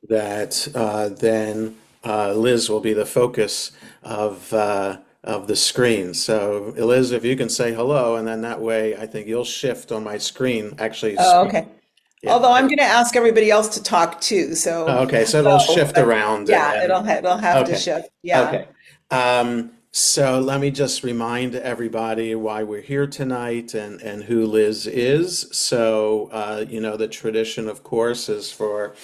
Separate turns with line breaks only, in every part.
that then Liz will be the focus of the screen. So, Liz, if you can say hello, and then that way I think you'll shift on my screen, actually
Oh,
speak.
okay.
Yeah.
Although I'm going to ask everybody else to talk too. So,
Okay, so it'll
so,
shift
but
around
yeah,
and
it'll have to
okay.
shift. Yeah.
Okay. So let me just remind everybody why we're here tonight and who Liz is. So, the tradition, of course, is for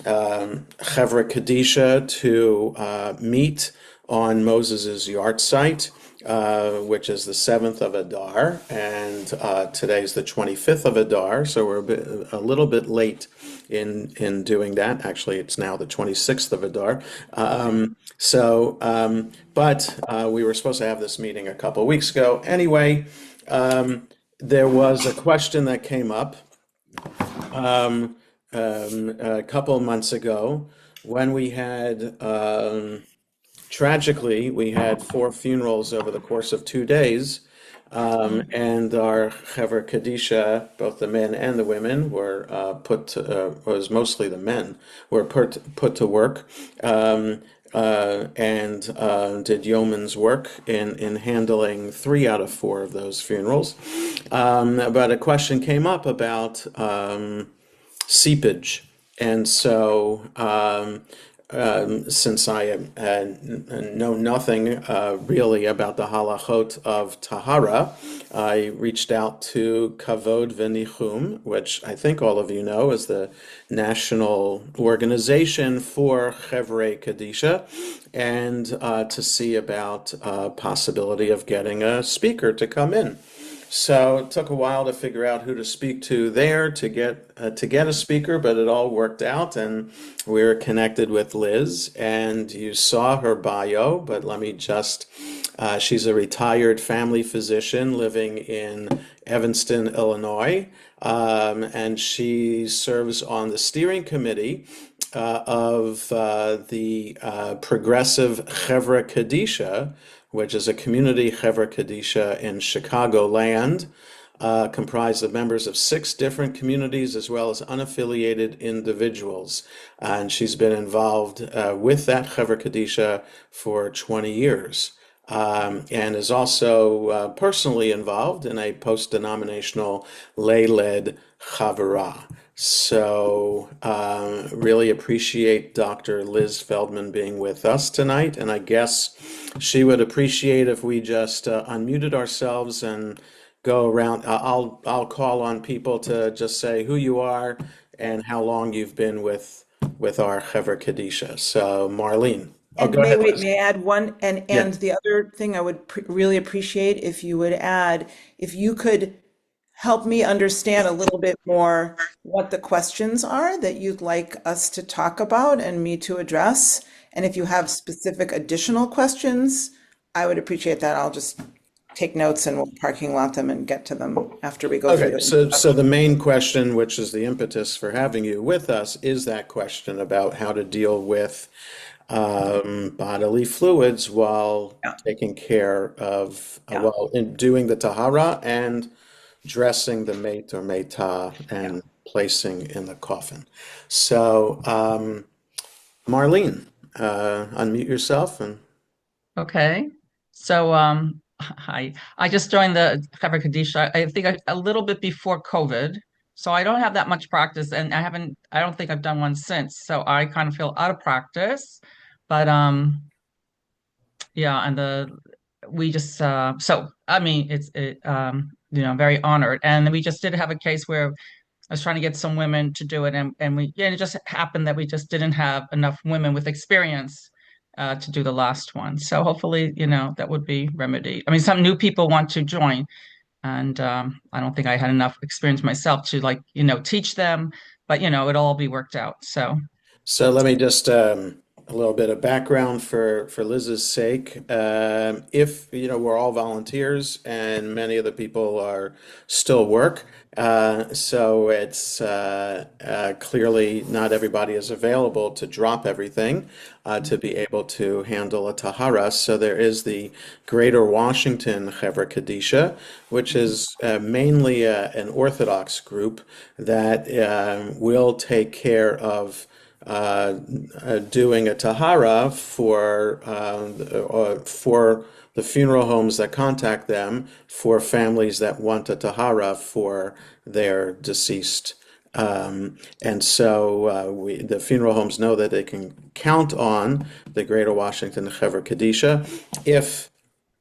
Chevra Kadisha to meet on Moses's yard site, which is the 7th of Adar, and today's the 25th of Adar, so we're a little bit late in doing that. Actually, it's now the 26th of Adar.
Okay.
But we were supposed to have this meeting a couple weeks ago. Anyway, there was a question that came up a couple of months ago when we had tragically, we had four funerals over the course of 2 days,
Mm.
and our Hever Kadisha, both the men and the women, were was mostly the men, were put to work, and did yeoman's work in handling three out of four of those funerals. But a question came up about seepage. And so, since I know nothing really about the halachot of Tahara, I reached out to Kavod V'Nichum, which I think all of you know is the national organization for Chevrei Kadisha, and to see about possibility of getting a speaker to come in. So it took a while to figure out who to speak to there to get a speaker, but it all worked out, and we were connected with Liz. And you saw her bio, but let me just. She's a retired family physician living in Evanston, Illinois, and she serves on the steering committee of the Progressive Chevra Kadisha, which is a community Chevra Kadisha in Chicagoland, comprised of members of six different communities as well as unaffiliated individuals. And she's been involved with that Chevra Kadisha for 20 years. And is also personally involved in a post-denominational lay-led chavurah. So, really appreciate Dr. Liz Feldman being with us tonight, and I guess she would appreciate if we just unmuted ourselves and go around. I'll call on people to just say who you are and how long you've been with our Hever Kadisha. So, Marlene. Oh,
And
go ahead, Liz.
may I add one?
Yeah.
And the other thing I would really appreciate if you would add, if you could help me understand a little bit more what the questions are that you'd like us to talk about and me to address. And if you have specific additional questions, I would appreciate that. I'll just take notes and we'll parking lot them and get to them after we go through
Okay,
the
so the
introduction.
main question, which is the impetus for having you with us, is that question about how to deal with bodily fluids while
Yeah.
taking care of,
Yeah.
while in doing the tahara and dressing the mate or meta
Yeah.
and placing in the coffin. So, Marlene, unmute yourself and
Okay. So, I just joined the Cover Kadisha. I think a little bit before COVID. So I don't have that much practice, and I don't think I've done one since. So I kind of feel out of practice. But yeah, and we just so I mean very honored. And we just did have a case where I was trying to get some women to do it, and it just happened that we just didn't have enough women with experience to do the last one. So hopefully, that would be remedied. I mean, some new people want to join, and I don't think I had enough experience myself to teach them, but it'll all be worked out. So
so let me just a little bit of background for Liz's sake. If we're all volunteers and many of the people are still work, so it's clearly not everybody is available to drop everything to be able to handle a tahara. So there is the Greater Washington Chevra Kadisha, which is mainly an Orthodox group that will take care of doing a Tahara for the funeral homes that contact them for families that want a Tahara for their deceased. And so the funeral homes know that they can count on the Greater Washington Chevra Kadisha if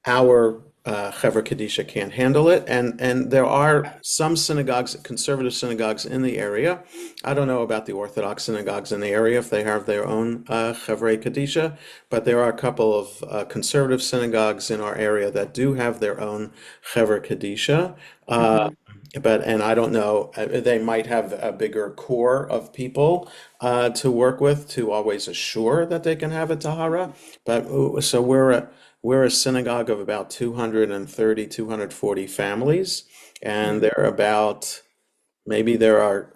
our Chevra Kadisha can't handle it. And there are some synagogues, conservative synagogues in the area. I don't know about the Orthodox synagogues in the area if they have their own Chevra Kadisha, but there are a couple of conservative synagogues in our area that do have their own Chevra Kadisha.
Mhm.
And I don't know, they might have a bigger core of people to work with to always assure that they can have a Tahara. But so we're a synagogue of about 230, 240 families, and there are about maybe there are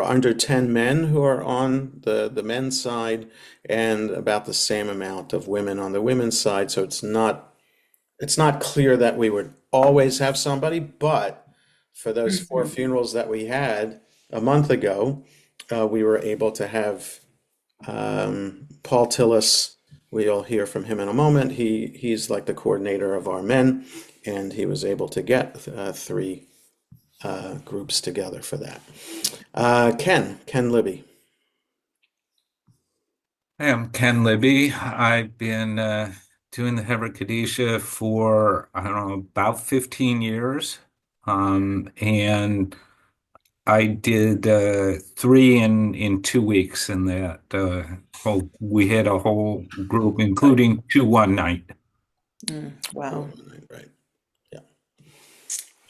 under 10 men who are on the men's side, and about the same amount of women on the women's side. So it's not clear that we would always have somebody, but for those four
Mhm.
funerals that we had a month ago, we were able to have Paul Tillis. We'll hear from him in a moment. He's like the coordinator of our men, and he was able to get three groups together for that. Ken Libby.
Hi, I'm Ken Libby. I've been doing the Hebrew Kadisha for, I don't know, about 15 years. And I did three in 2 weeks in that we had a whole group, including two one night.
Wow.
Right. Yeah.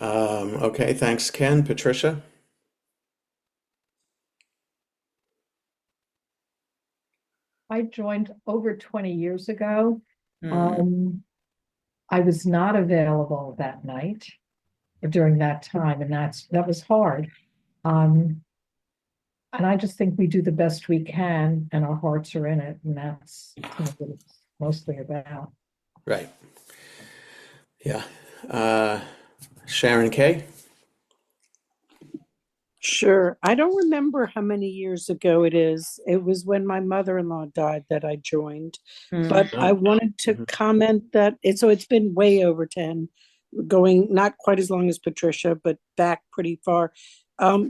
Okay. Thanks, Ken. Patricia.
I joined over 20 years ago.
Mm.
Um, I was not available that night or during that time, and that was hard. Um, and I just think we do the best we can, and our hearts are in it, and that's what it's mostly about.
Right. Yeah. Uh, Sharon Kay.
Sure. I don't remember how many years ago it is. It was when my mother-in-law died that I joined.
Mm.
But I
No.
wanted to
Mhm.
comment that it's been way over 10, going not quite as long as Patricia, but back pretty far.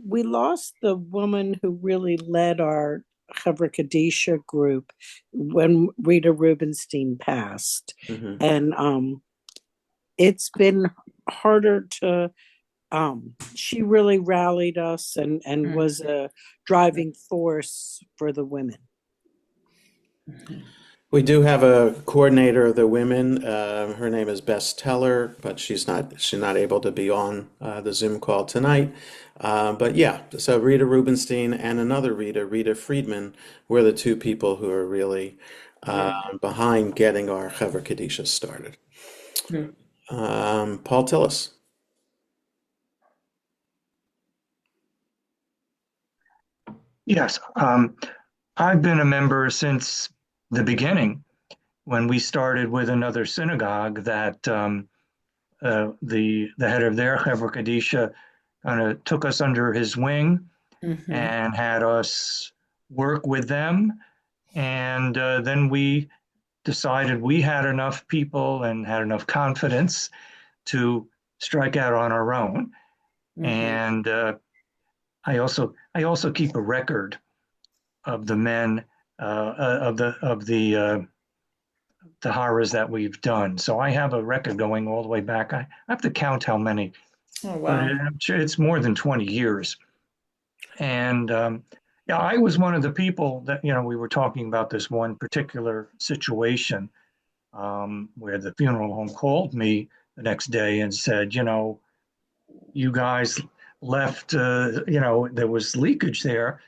We lost the woman who really led our Chevra Kadisha group when Rita Rubenstein passed.
Mhm.
And it's been harder to she really rallied us and
Mm.
was a driving force for the women.
We do have a coordinator of the women. Her name is Bess Teller, but she's not able to be on the Zoom call tonight. But yeah, so Rita Rubenstein and another Rita Friedman, were the two people who are really
Mm.
behind getting our Chevra Kadisha started.
Mm.
Paul Tillis.
Yes, I've been a member since the beginning when we started with another synagogue that the head of their Chevra Kadisha kind of took us under his wing
Mhm.
and had us work with them. And then we decided we had enough people and had enough confidence to strike out on our own.
Mhm.
And I also keep a record of the men of the Taharas that we've done. So I have a record going all the way back. I have to count how many,
Oh,
but
wow.
I'm sure it's more than 20 years. And yeah, I was one of the people that, we were talking about this one particular situation where the funeral home called me the next day and said, you guys left, there was leakage there.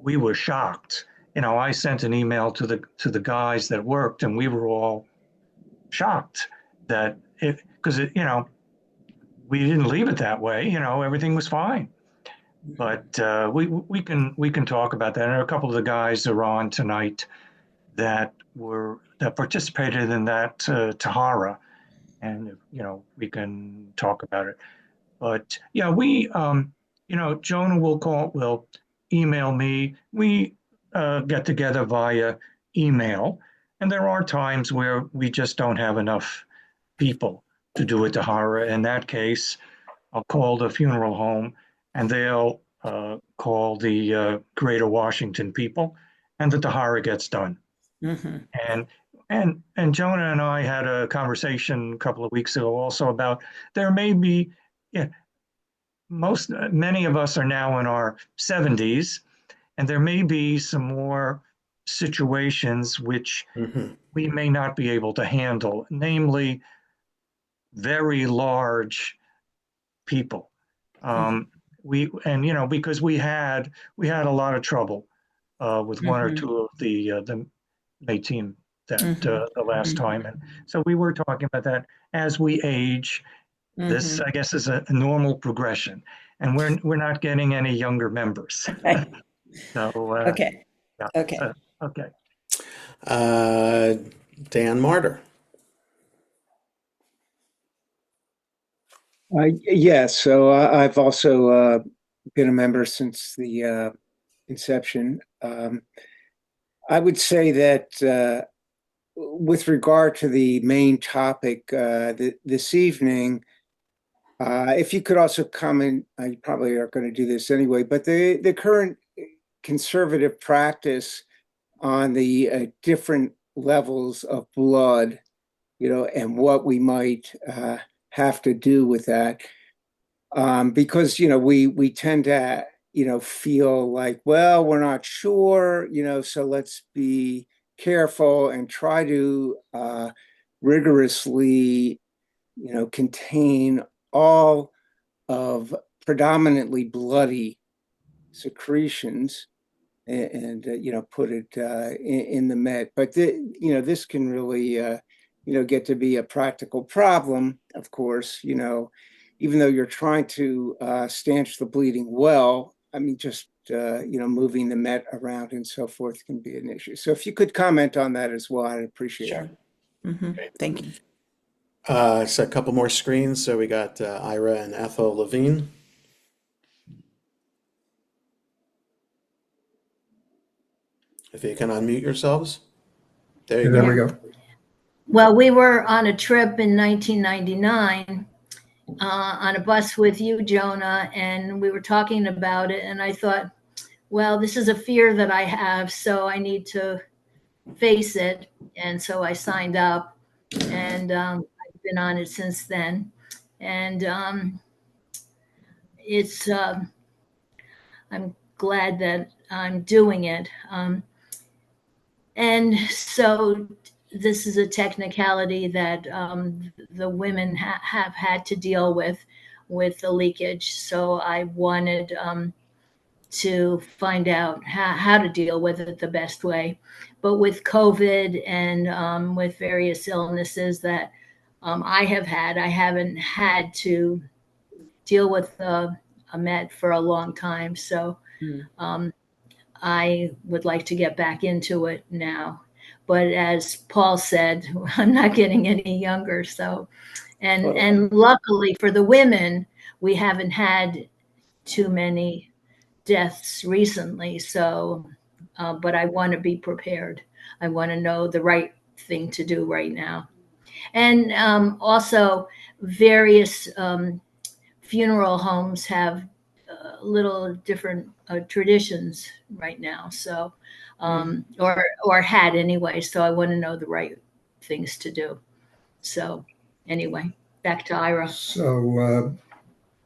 We were shocked. I sent an email to the guys that worked, and we were all shocked that it because we didn't leave it that way. Everything was fine. But we can talk about that. And a couple of the guys are on tonight that participated in that Tahara, and we can talk about it. But yeah, Jonah will email me. get together via email. And there are times where we just don't have enough people to do a Tahara. In that case, I'll call the funeral home and they'll call the Greater Washington people, and the Tahara gets done.
Mhm.
And Jonah and I had a conversation a couple of weeks ago also about there may be, yeah, many of us are now in our 70s, and there may be some more situations which we may not be able to handle, namely very large people. Because we had a lot of trouble with one or two of the May team that the last time, and so we were talking about that as we age. This, I guess, is a normal progression, and we're not getting any younger members.
Okay.
So
Okay.
yeah,
Okay.
okay.
Dan Martyr.
Yeah, so I've also been a member since the inception. I would say that with regard to the main topic this evening, if you could also comment, you probably are going to do this anyway, but the current conservative practice on the different levels of blood, and what we might have to do with that. Because, we tend to, feel like, well, we're not sure, so let's be careful and try to rigorously, contain all of predominantly bloody secretions and put it in the Met. But this can really get to be a practical problem, of course. Even though you're trying to stanch the bleeding well, I mean, just moving the Met around and so forth can be an issue. So if you could comment on that as well, I'd appreciate
Sure.
it.
Thank you.
So a couple more screens. So we got Ira and Ethel Levine. If you can unmute yourselves. There you
There
go.
we go.
Well, we were on a trip in 1999 on a bus with you, Jonah, and we were talking about it. And I thought, well, this is a fear that I have, so I need to face it. And so I signed up, and I've been on it since then. And it's, I'm glad that I'm doing it. And so this is a technicality that the women have had to deal with the leakage. So I wanted to find out how to deal with it the best way. But with COVID and with various illnesses that I have had, I haven't had to deal with a Met for a long time. So I would like to get back into it now. But as Paul said, I'm not getting any younger. So, and luckily for the women, we haven't had too many deaths recently. So, but I want to be prepared. I want to know the right thing to do right now. And also, various funeral homes have little different traditions right now. So, or had anyway. So I want to know the right things to do. So anyway, back to Ira.
So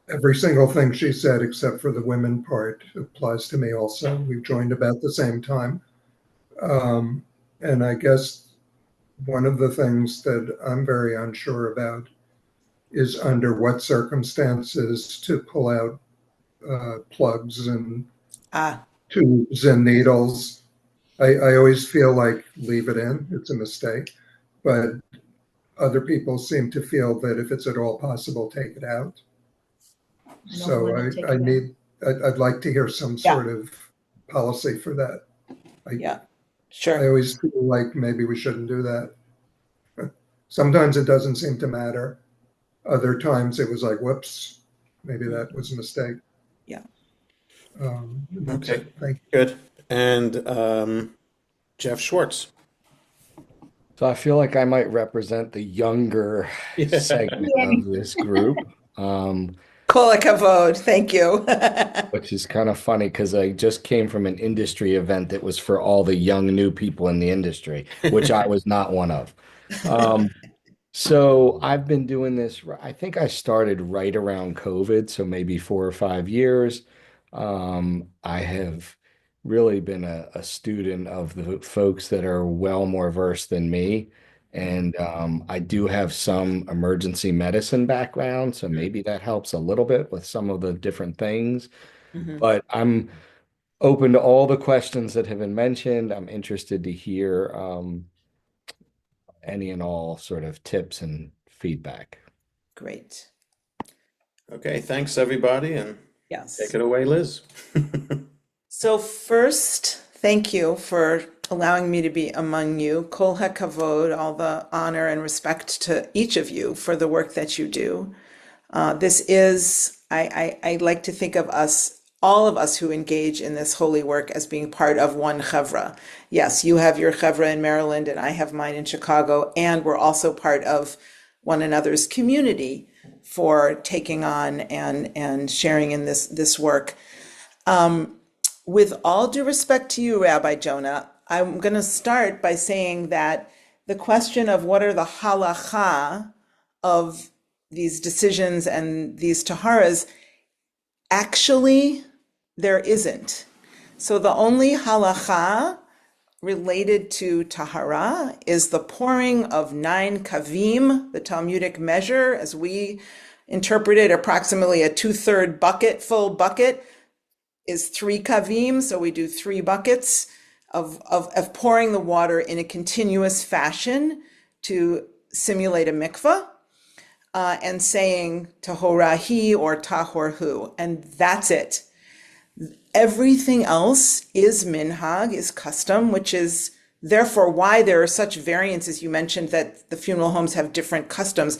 every single thing she said, except for the women part, applies to me also. We joined about the same time. And I guess one of the things that I'm very unsure about is under what circumstances to pull out plugs and tubes and needles. I always feel like leave it in, it's a mistake. But other people seem to feel that if it's at all possible, take it out. So I'd like to hear some sort of policy for that.
Sure.
I always feel like maybe we shouldn't do that. Sometimes it doesn't seem to matter. Other times it was like, whoops, maybe that was a mistake.
Yeah.
That's
Okay.
it. Thank you.
Good. and Jeff Schwartz.
So I feel like I might represent the younger segment of this group,
Kol hakavod. Thank you.
which is kind of funny because I just came from an industry event that was for all the young new people in the industry, which I was not one of. So I've been doing this, I think I started right around COVID, so maybe 4 or 5 years. I have really been a student of the folks that are well more versed than me. And I do have some emergency medicine background, so maybe that helps a little bit with some of the different things. But I'm open to all the questions that have been mentioned. I'm interested to hear any and all sort of tips and feedback.
Great.
Okay, thanks everybody, and
Yes.
take it away, Liz.
So first, thank you for allowing me to be among you. Kol hakavod, all the honor and respect to each of you for the work that you do. This is, I like to think of us, all of us who engage in this holy work as being part of one chevra. Yes, you have your chevra in Maryland and I have mine in Chicago, and we're also part of one another's community for taking on and sharing in this work. With all due respect to you, Rabbi Jonah, I'm going to start by saying that the question of what are the halacha of these decisions and these taharas, actually, there isn't. So the only halacha related to tahara is the pouring of 9 kavim, the Talmudic measure, as we interpret it, approximately a 2/3 bucket, full bucket, is 3 kavim. So we do 3 buckets of pouring the water in a continuous fashion to simulate a mikvah. And saying tahorahi or tahorhu, and that's it. Everything else is minhag, is custom, which is therefore why there are such variances. You mentioned that the funeral homes have different customs.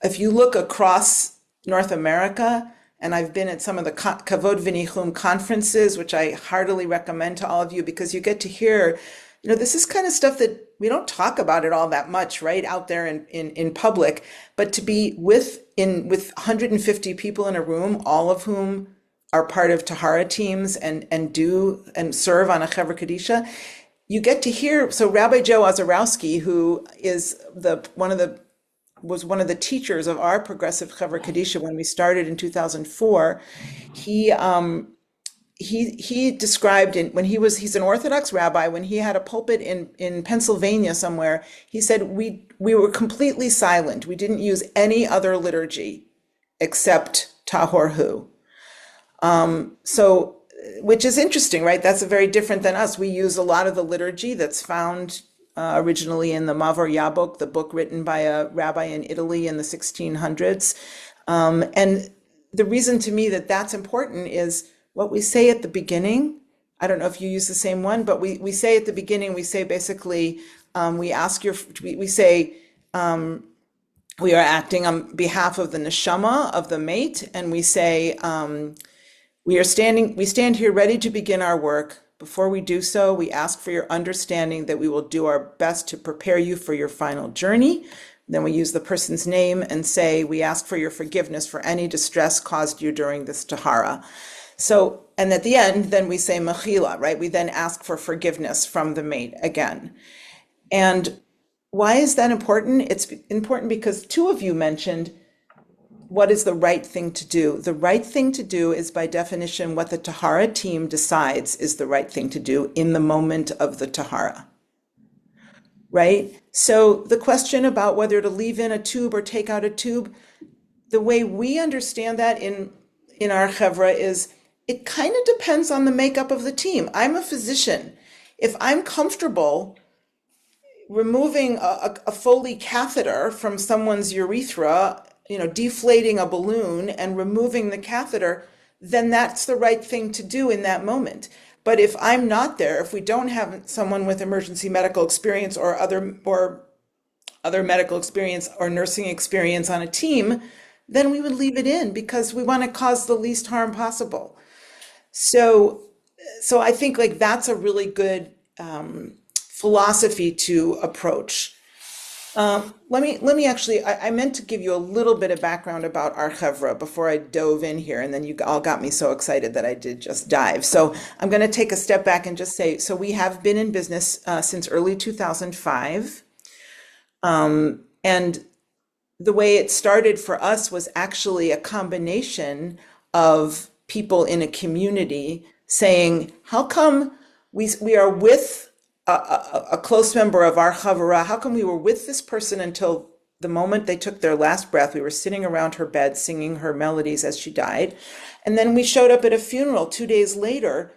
If you look across North America, and I've been at some of the Kavod V'Nichum conferences, which I heartily recommend to all of you, because you get to hear, this is kind of stuff that we don't talk about it all that much, right, out there in public. But to be with 150 people in a room, all of whom are part of Tahara teams and serve on a Chevra Kadisha, you get to hear. So Rabbi Joe Ozorowski, who is was one of the teachers of our progressive Chevra Kadisha when we started in 2004, he described he's an Orthodox rabbi, when he had a pulpit in Pennsylvania somewhere, he said, we were completely silent. We didn't use any other liturgy except Tahorhu. So, which is interesting, right? That's very different than us. We use a lot of the liturgy that's found originally in the Mavor Yabok, the book written by a rabbi in Italy in the 1600s. And the reason to me that that's important is what we say at the beginning. I don't know if you use the same one, but we say at the beginning, we say basically, we say, we are acting on behalf of the neshama of the mate, and we say, we stand here ready to begin our work. Before we do so, we ask for your understanding that we will do our best to prepare you for your final journey. Then we use the person's name and say, we ask for your forgiveness for any distress caused you during this tahara. So, and at the end, then we say mechila, right? We then ask for forgiveness from the mate again. And why is that important? It's important because 2 of you mentioned what is the right thing to do. The right thing to do is, by definition, what the Tahara team decides is the right thing to do in the moment of the Tahara, right? So the question about whether to leave in a tube or take out a tube, the way we understand that in our chevra is, it kind of depends on the makeup of the team. I'm a physician. If I'm comfortable removing a Foley catheter from someone's urethra, deflating a balloon and removing the catheter, then that's the right thing to do in that moment. But if I'm not there, if we don't have someone with emergency medical experience or other medical experience or nursing experience on a team, then we would leave it in because we want to cause the least harm possible. So so I think like that's a really good philosophy to approach. Let me actually, I meant to give you a little bit of background about our chevra before I dove in here, and then you all got me so excited that I did just dive. So I'm going to take a step back and just say, so we have been in business since early 2005. And the way it started for us was actually a combination of people in a community saying, how come we are with a close member of our chavurah? How come we were with this person until the moment they took their last breath? We were sitting around her bed singing her melodies as she died. And then we showed up at a funeral 2 days later.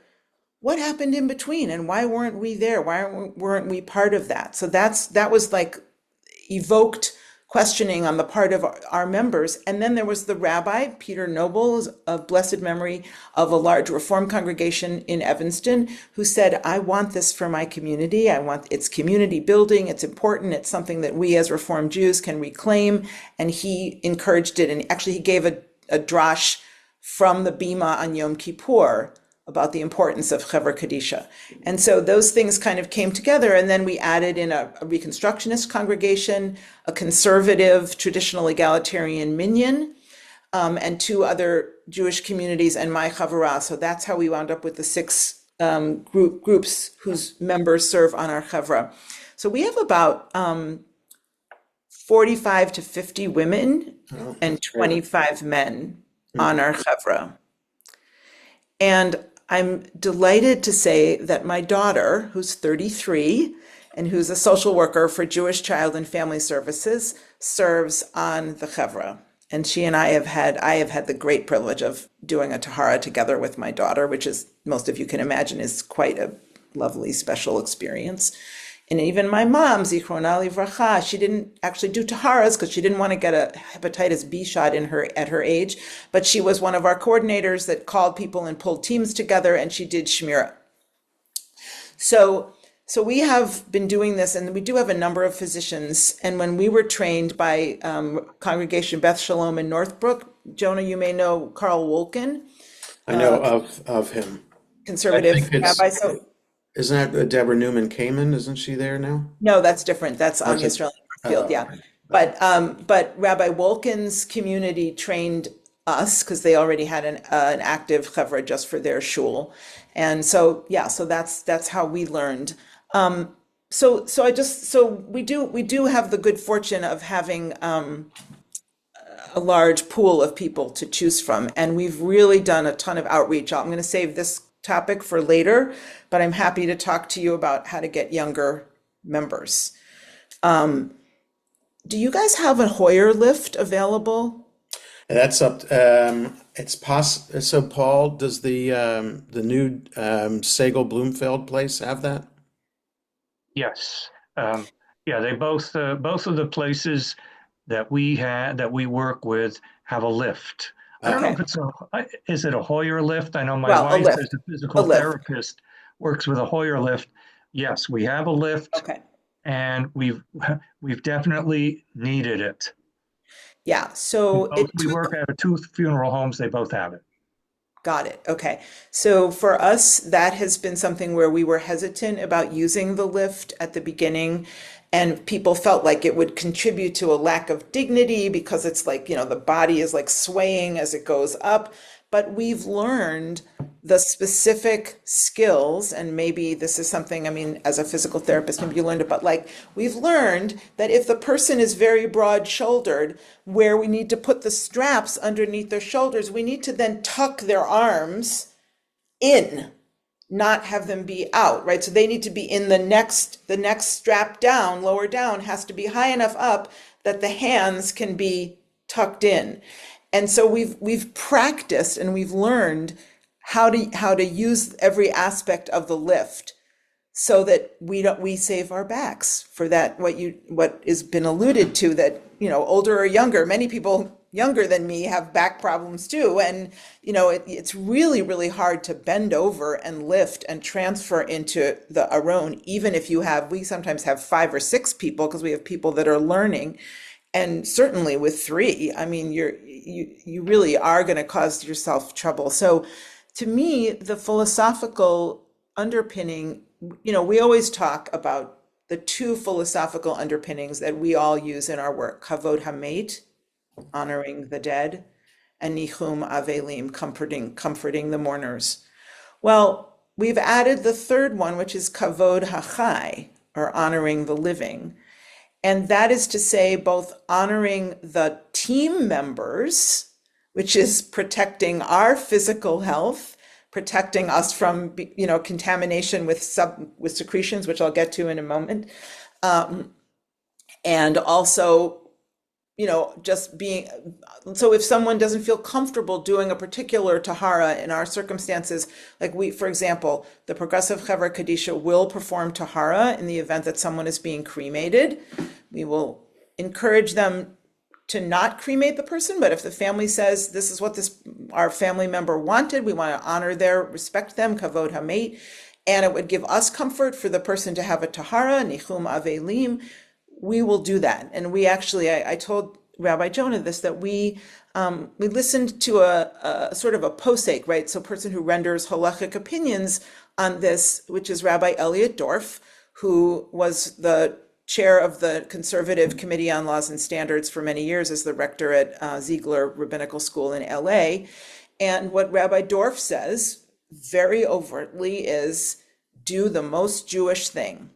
What happened in between? And why weren't we there? Why weren't we part of that? So that was like evoked questioning on the part of our members. And then there was the rabbi, Peter Noble, of blessed memory, of a large Reform congregation in Evanston, who said, I want this for my community. It's community building. It's important. It's something that we as Reform Jews can reclaim. And he encouraged it. And actually he gave a drash from the Bima on Yom Kippur about the importance of Chevra Kadisha. And so those things kind of came together, and then we added in a Reconstructionist congregation, a conservative, traditional egalitarian minyan, and 2 other Jewish communities and my Chavurah. So that's how we wound up with the 6 groups whose members serve on our Chavurah. So we have about 45 to 50 women and 25 men on our Chavurah. And I'm delighted to say that my daughter, who's 33 and who's a social worker for Jewish Child and Family Services, serves on the Chevra. And she and I have had the great privilege of doing a Tahara together with my daughter, which is, most of you can imagine, is quite a lovely, special experience. And even my mom, Zichrona Livracha, she didn't actually do Taharas because she didn't want to get a hepatitis B shot at her age, but she was one of our coordinators that called people and pulled teams together, and she did Shmira. So we have been doing this, and we do have a number of physicians. And when we were trained by Congregation Beth Shalom in Northbrook, Jonah, you may know Carl Wolkin.
I know of him.
Conservative rabbi. So
isn't that Deborah Newman Kamen? Isn't she there now?
no, that's different. That's on Israel Field, yeah.
Okay.
But Rabbi Wolkin's community trained us because they already had an active chevra just for their shul, and so that's how we learned. So we do have the good fortune of having a large pool of people to choose from, and we've really done a ton of outreach. I'm going to save this topic for later, but I'm happy to talk to you about how to get younger members. Do you guys have a Hoyer lift available?
That's up. So Paul, does the new Sagel Bloomfield place have that?
Yes. Yeah, they both of the places that we work with have a lift. I don't know if is it a Hoyer lift? I know my wife is a physical therapist, works with a Hoyer lift. Yes, we have a lift.
Okay.
And we've definitely needed it.
Yeah, so
we work at 2 funeral homes, they both have it.
Got it. Okay. So for us, that has been something where we were hesitant about using the lift at the beginning, and people felt like it would contribute to a lack of dignity because it's like, the body is like swaying as it goes up. But we've learned the specific skills, and maybe this is something, as a physical therapist, maybe you learned it, but we've learned that if the person is very broad-shouldered, where we need to put the straps underneath their shoulders, we need to then tuck their arms in, not have them be out, right? So they need to be in the next strap down, lower down, has to be high enough up that the hands can be tucked in. And so we've practiced and we've learned how to use every aspect of the lift so that we save our backs for that, what has been alluded to, that older or younger, many people younger than me have back problems too, and it's really, really hard to bend over and lift and transfer into the aron, even if we sometimes have 5 or 6 people because we have people that are learning. And certainly with 3, you really are going to cause yourself trouble. So to me, the philosophical underpinning, we always talk about the two philosophical underpinnings that we all use in our work: kavod hamet, honoring the dead, and nichum avelim, comforting the mourners. Well, we've added the third one, which is kavod hachai, or honoring the living. And that is to say, both honoring the team members, which is protecting our physical health, protecting us from, contamination with secretions, which I'll get to in a moment, and also, just being, so if someone doesn't feel comfortable doing a particular tahara in our circumstances, like for example, the Progressive Chevra Kadisha will perform tahara in the event that someone is being cremated. We will encourage them to not cremate the person, but if the family says this is what our family member wanted, we want to honor respect them, kavod hamet, and it would give us comfort for the person to have a tahara, nichum avelim, we will do that. And we actually, I told Rabbi Jonah this, that we listened to a sort of a posek, right? So person who renders halachic opinions on this, which is Rabbi Elliot Dorff, who was the chair of the Conservative Committee on Laws and Standards for many years as the rector at Ziegler Rabbinical School in LA. And what Rabbi Dorff says very overtly is, do the most Jewish thing.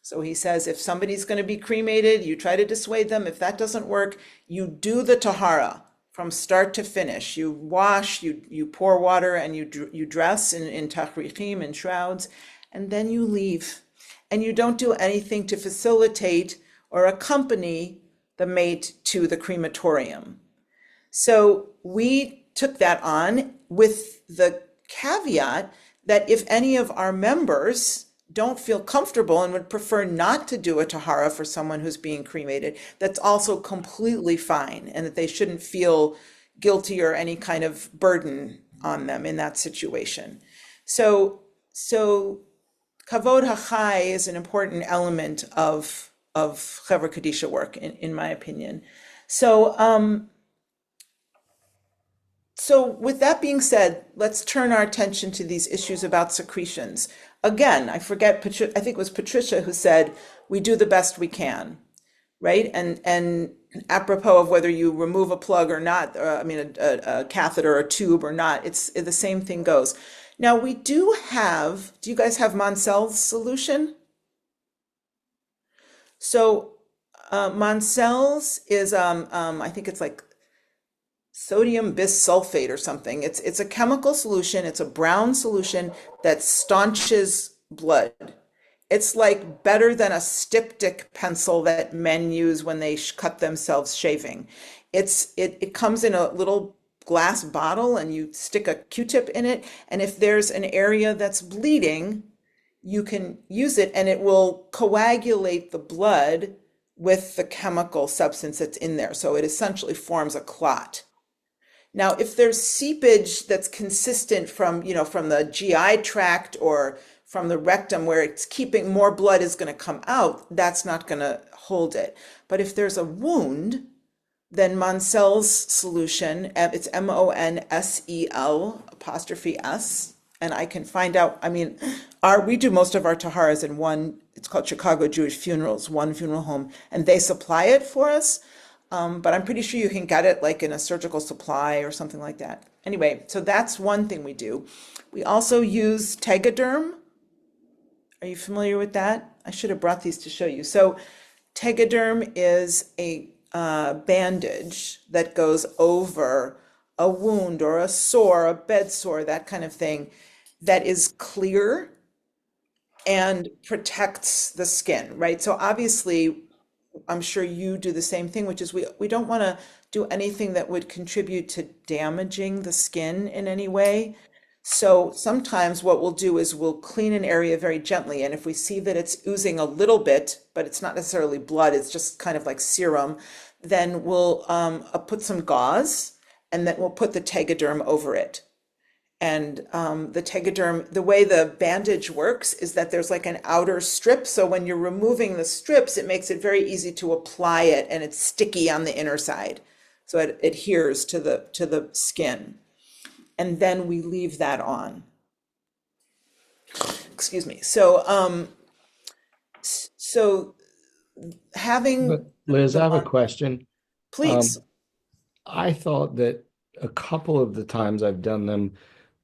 So he says, if somebody's going to be cremated, you try to dissuade them. If that doesn't work, you do the tahara from start to finish. You wash, you pour water, and you dress in tachrichim, in shrouds, and then you leave. And you don't do anything to facilitate or accompany the mate to the crematorium. So we took that on with the caveat that if any of our members don't feel comfortable and would prefer not to do a tahara for someone who's being cremated, that's also completely fine, and that they shouldn't feel guilty or any kind of burden on them in that situation. So kavod hachai is an important element of Chevra Kadisha work, in my opinion. So with that being said, let's turn our attention to these issues about secretions. Again, I think it was Patricia who said, we do the best we can, right? And apropos of whether you remove a plug or not, a catheter or a tube or not, it's the same thing goes. Now we do you guys have Mansell's solution? So Mansell's is, I think it's like sodium bisulfate or something. It's a chemical solution. It's a brown solution that staunches blood. It's like better than a styptic pencil that men use when they cut themselves shaving. It comes in a little glass bottle, and you stick a Q-tip in it. And if there's an area that's bleeding, you can use it, and it will coagulate the blood with the chemical substance that's in there. So it essentially forms a clot. Now, if there's seepage that's consistent from the GI tract or from the rectum where it's keeping more blood is going to come out, that's not going to hold it. But if there's a wound, then Mansell's solution, it's MONSEL''S, and I can find out, we do most of our taharas in one, it's called Chicago Jewish Funerals, one funeral home, and they supply it for us. But I'm pretty sure you can get it like in a surgical supply or something like that. Anyway, so that's one thing we do. We also use Tegaderm. Are you familiar with that? I should have brought these to show you. So Tegaderm is a bandage that goes over a wound or a sore, a bed sore, that kind of thing, that is clear and protects the skin, right? So obviously, I'm sure you do the same thing, which is we don't want to do anything that would contribute to damaging the skin in any way. So sometimes what we'll do is we'll clean an area very gently, and if we see that it's oozing a little bit, but it's not necessarily blood, it's just kind of like serum, then we'll put some gauze, and then we'll put the Tegaderm over it. And the Tegaderm, the way the bandage works is that there's like an outer strip. So when you're removing the strips, it makes it very easy to apply it, and it's sticky on the inner side. So it adheres to the skin. and then we leave that on. Excuse me. So having,
But Liz,
the
I have a
one,
question.
please.
I thought that a couple of the times I've done them,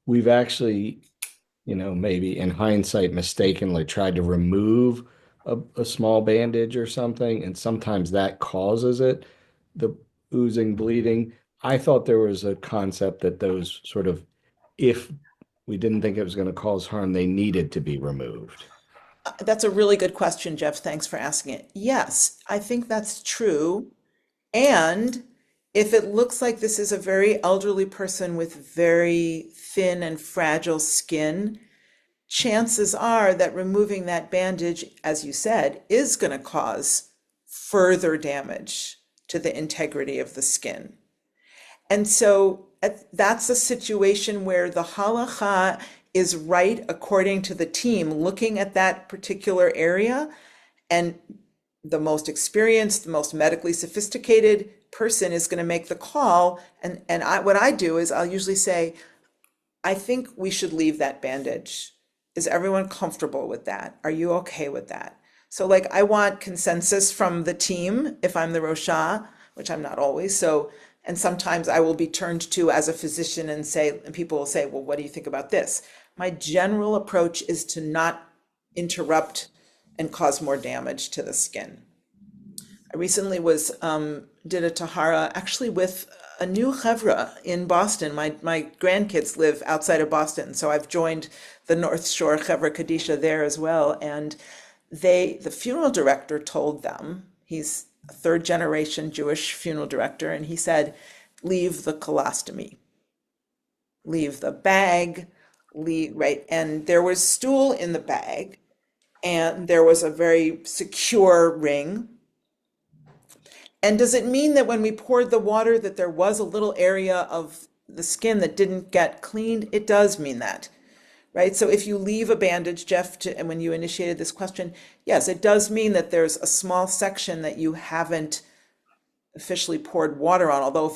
we've actually, maybe in hindsight, mistakenly tried to remove a small bandage or something, and sometimes that causes it, the oozing, bleeding. I thought there was a concept that those sort of, if we didn't think it was going to cause harm, they needed to be removed.
That's a really good question, Jeff. Thanks for asking it. Yes, I think that's true. And if it looks like this is a very elderly person with very thin and fragile skin, chances are that removing that bandage, as you said, is going to cause further damage to the integrity of the skin. And so that's a situation where the halacha is right according to the team looking at that particular area, and the most experienced, the most medically sophisticated person is going to make the call. What I do is I'll usually say, I think we should leave that bandage. Is everyone comfortable with that? Are you okay with that? So like I want consensus from the team if I'm the Rosha, which I'm not always. So, and sometimes I will be turned to as a physician and say, and people will say, well, what do you think about this? My general approach is to not interrupt and cause more damage to the skin. I recently did a Tahara actually with a new chevra in Boston. My grandkids live outside of Boston, so I've joined the North Shore Chevra Kadisha there as well. And the funeral director told them, he's a third generation Jewish funeral director, and he said, leave the colostomy, leave the bag, right? And there was stool in the bag, and there was a very secure ring. And does it mean that when we poured the water that there was a little area of the skin that didn't get cleaned? It does mean that, right? So if you leave a bandage, Jeff, and when you initiated this question, yes, it does mean that there's a small section that you haven't officially poured water on. Although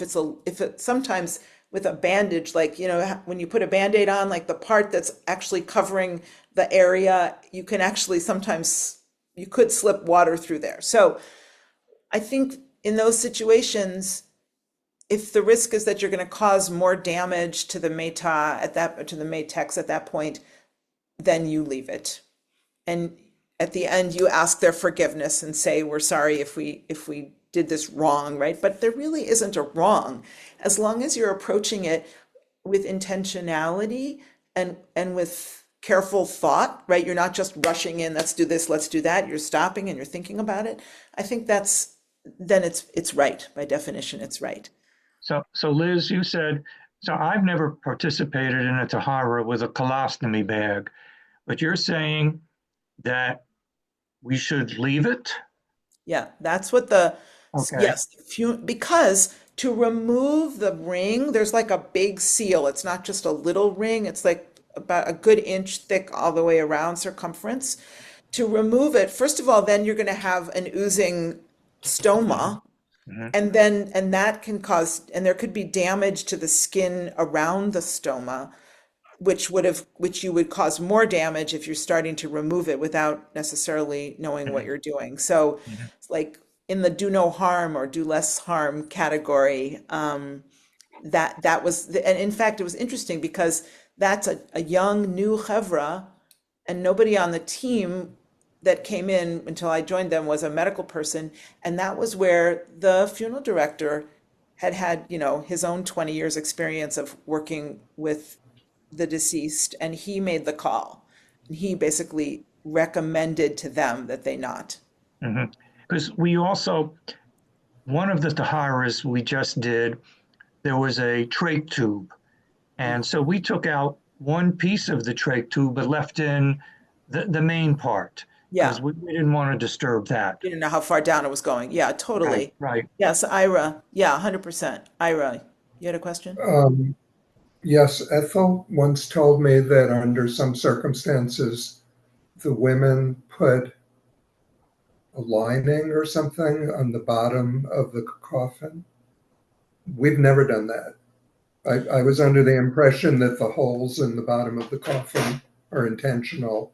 if it sometimes with a bandage, like, when you put a Band-Aid on, like the part that's actually covering the area, you can actually sometimes, you could slip water through there. So I think in those situations, if the risk is that you're going to cause more damage to the to the matex at that point, then you leave it. And at the end, you ask their forgiveness and say, we're sorry if we did this wrong, right? But there really isn't a wrong, as long as you're approaching it with intentionality and with careful thought, right? You're not just rushing in, let's do this, let's do that. You're stopping and you're thinking about it. I think then it's right. By definition, it's right.
So Liz, you said, so I've never participated in a Tahara with a colostomy bag, but you're saying that we should leave it?
Yeah, that's what
Okay.
yes, because to remove the ring, there's like a big seal. It's not just a little ring, it's like about a good inch thick all the way around circumference. To remove it, first of all, then you're going to have an oozing stoma.
Mhm.
And that can cause, and there could be damage to the skin around the stoma, which you would cause more damage if you're starting to remove it without necessarily knowing what
Mhm.
you're doing. So
Mhm.
it's like in the do no harm or do less harm category, that was, and in fact, it was interesting because that's a young new chevra, and nobody on the team that came in until I joined them was a medical person. And that was where the funeral director had, his own 20 years experience of working with the deceased, and he made the call. And he basically recommended to them that they not.
Mhm. Because we also, one of the Taharas we just did, there was a trach tube. And so we took out one piece of the trach tube, but left in the main part because
Yeah,
we didn't want to disturb that.
you didn't know how far down it was going. Yeah,
Right,
totally.
right.
Yes, Ira. Yeah, 100%. Ira, you had a question?
Um, yes, Ethel once told me that under some circumstances, the women put a lining or something on the bottom of the coffin. We've never done that. I was under the impression that the holes in the bottom of the coffin are intentional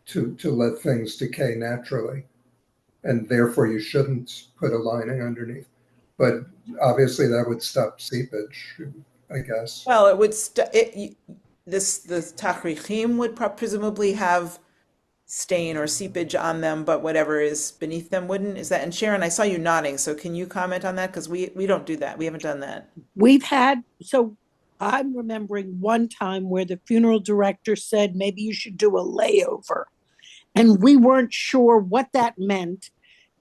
to let things decay naturally, and therefore you shouldn't put a lining underneath. But obviously that would stop seepage, I guess.
Well, it would the tachrichim would presumably have stain or seepage on them, but whatever is beneath them wouldn't. Is that? And Sharon, I saw you nodding, so can you comment on that? Because we don't do that. We haven't done that.
We've had, so I'm remembering one time where the funeral director said maybe you should do a layover. And we weren't sure what that meant.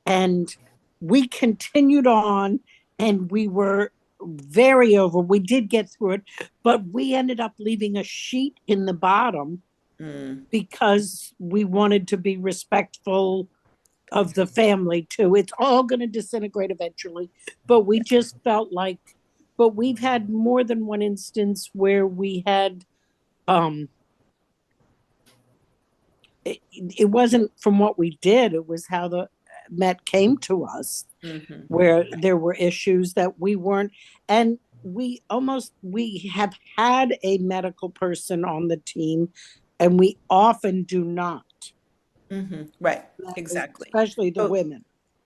And we continued on and we were very over. We did get through it, but we ended up leaving a sheet in the bottom because we wanted to be respectful of the family too. It's all going to disintegrate eventually, but we just felt like, but we've had more than one instance where we had, it wasn't from what we did, it was how the Met came to us, where there were issues that we weren't, and we have had a medical person on the team, and we often do not.
Right, exactly.
Especially the women.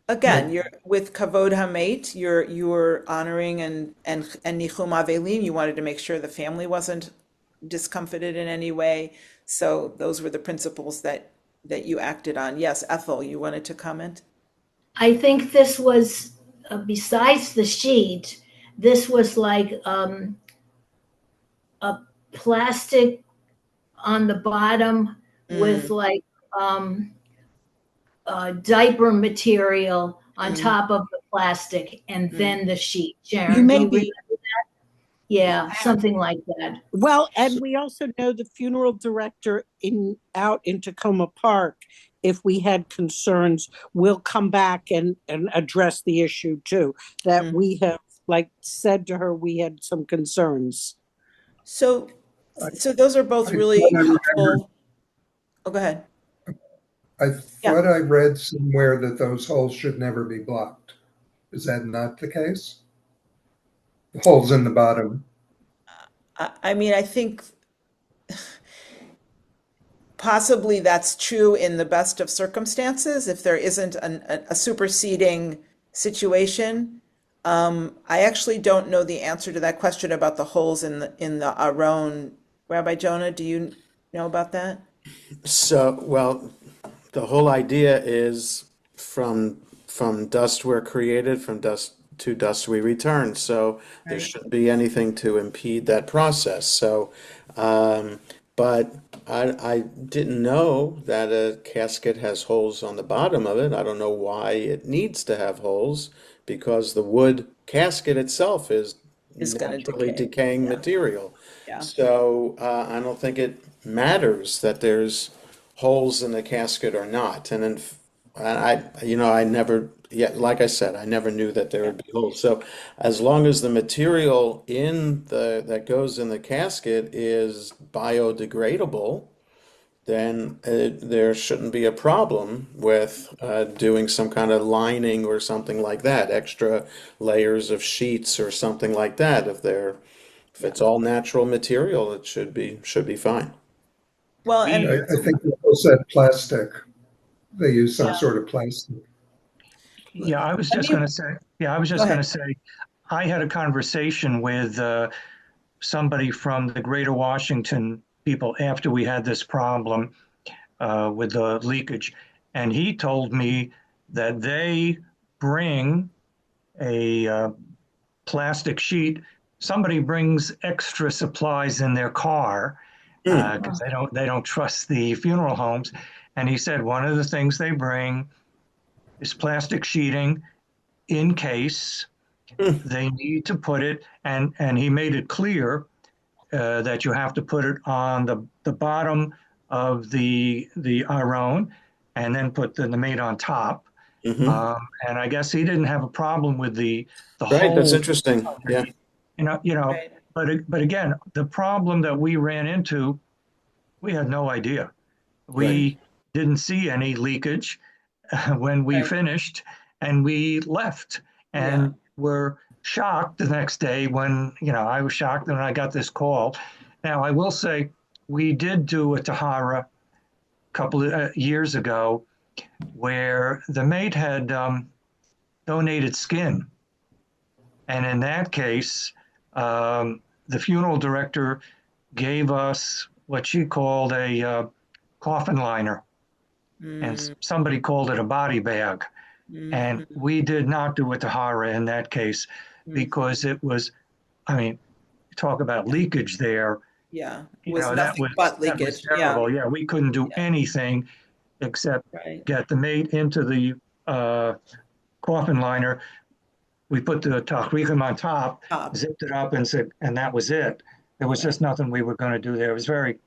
Again, you're with Kavod Hamet, you're honoring and Nichum Avelim. You wanted to make sure the family wasn't discomfited in any way. So those were the principles that you acted on. Yes, Ethel, you wanted to comment?
I think this was, besides the sheet, this was like a plastic on the bottom with like diaper material on top of the plastic, and then the sheet. Sharon,
You may
do you
be
remember that? Yeah, something like that.
well, and we also know the funeral director out in Tacoma Park, if we had concerns, will come back and address the issue too. That we have like said to her we had some concerns.
So those are both really helpful. Oh, go ahead.
I thought I read somewhere that those holes should never be blocked. Is that not the case? The holes in the bottom.
I mean, I think possibly that's true in the best of circumstances if there isn't a superseding situation. I actually don't know the answer to that question about the holes in the Aron. Rabbi Jonah, do you know about that?
So, well, the whole idea is from dust we're created, from dust to dust we return. So there shouldn't be anything to impede that process. So, but I didn't know that a casket has holes on the bottom of it. I don't know why it needs to have holes, because the wood casket itself is
Going to
naturally
decay.
decaying material.
Yeah.
So I don't think it matters that there's holes in the casket or not. And I never, like I said, I never knew that there would be holes. So as long as the material that goes in the casket is biodegradable, then there shouldn't be a problem with doing some kind of lining or something like that, extra layers of sheets or something like that. If it's all natural material, it should be fine.
Well, and
I think people said plastic. They use some sort of plastic.
Yeah, I was just going to say, I had a conversation with somebody from the Greater Washington people after we had this problem with the leakage. And he told me that they bring a plastic sheet. Somebody brings extra supplies in their car because they don't trust the funeral homes. And he said one of the things they bring is plastic sheeting in case they need to put it. And he made it clear that you have to put it on the bottom of the Aron and then put the meat on top. And I guess he didn't have a problem with the
Right,
whole.
that's interesting. Yeah.
Right.
But again, the problem that we ran into, we had no idea. We didn't see any leakage when we finished, and we left, and we're shocked the next day when, I was shocked when I got this call. Now, I will say we did do a Tahara a couple of years ago where the mate had donated skin. And in that case, the funeral director gave us what she called a coffin liner, and somebody called it a body bag. And we did not do a Tahara in that case because it was, I mean, talk about leakage there.
Yeah, it
You
was
know, that
nothing
was
but
that was
leakage. Yeah,
terrible. Yeah, we couldn't do
yeah,
anything except
right.
get the mate into the coffin liner. We put the tachrichim on top,
Top.
zipped it up, and that was it. There was just nothing we were going to do there. It was very,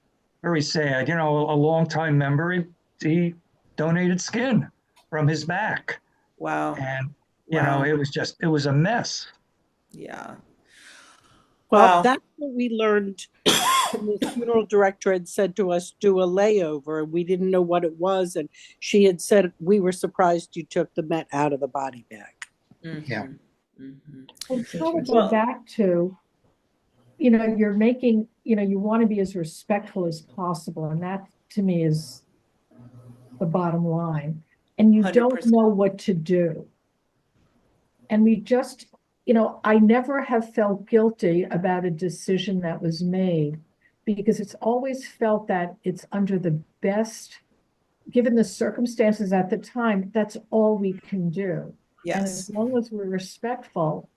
very sad. A longtime member, he donated skin from his back,
Wow.
and
Wow.
it was a mess.
Yeah.
Well,
Wow.
that's what we learned. The funeral director had said to us, do a layover, and we didn't know what it was. And she had said, we were surprised you took the Met out of the body bag.
Yeah.
And try to go
Well,
back to, you're making, you want to be as respectful as possible. And that to me is the bottom line. And you don't
100%.
know what to do. And we just, I never have felt guilty about a decision that was made because it's always felt that it's under the best, given the circumstances at the time, that's all we can do. And as
Yes.
long as we're respectful,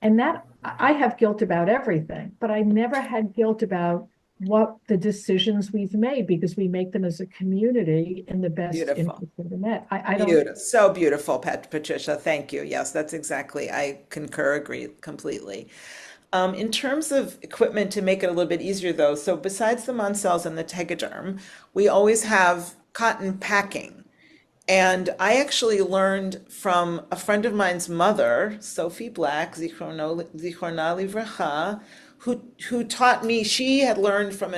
and that I have guilt about everything, but I never had guilt about what the decisions we've made because we make them as a community in the best
Beautiful.
interest of the Met. I don't.
Beautiful. So beautiful, Patricia. Thank you. Yes, that's exactly. I concur, agree completely. In terms of equipment to make it a little bit easier, though, so besides the Mansells and the Tegaderm, we always have cotton packing. And I actually learned from a friend of mine's mother, Sophie Black, Zichrona Livracha, who taught me. She had learned from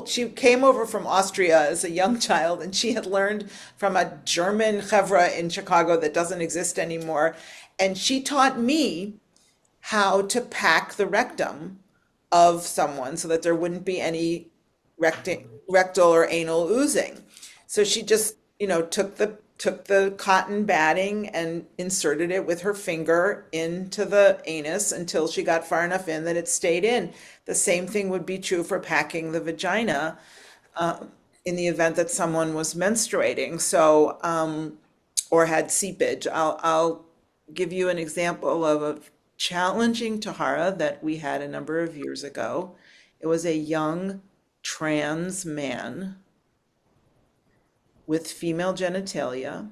she came over from Austria as a young child, and she had learned from a German chevra in Chicago that doesn't exist anymore. And she taught me how to pack the rectum of someone so that there wouldn't be any rectal or anal oozing. So she just, took the cotton batting and inserted it with her finger into the anus until she got far enough in that it stayed in. The same thing would be true for packing the vagina in the event that someone was menstruating, or had seepage. I'll give you an example of a challenging Tahara that we had a number of years ago. It was a young trans man with female genitalia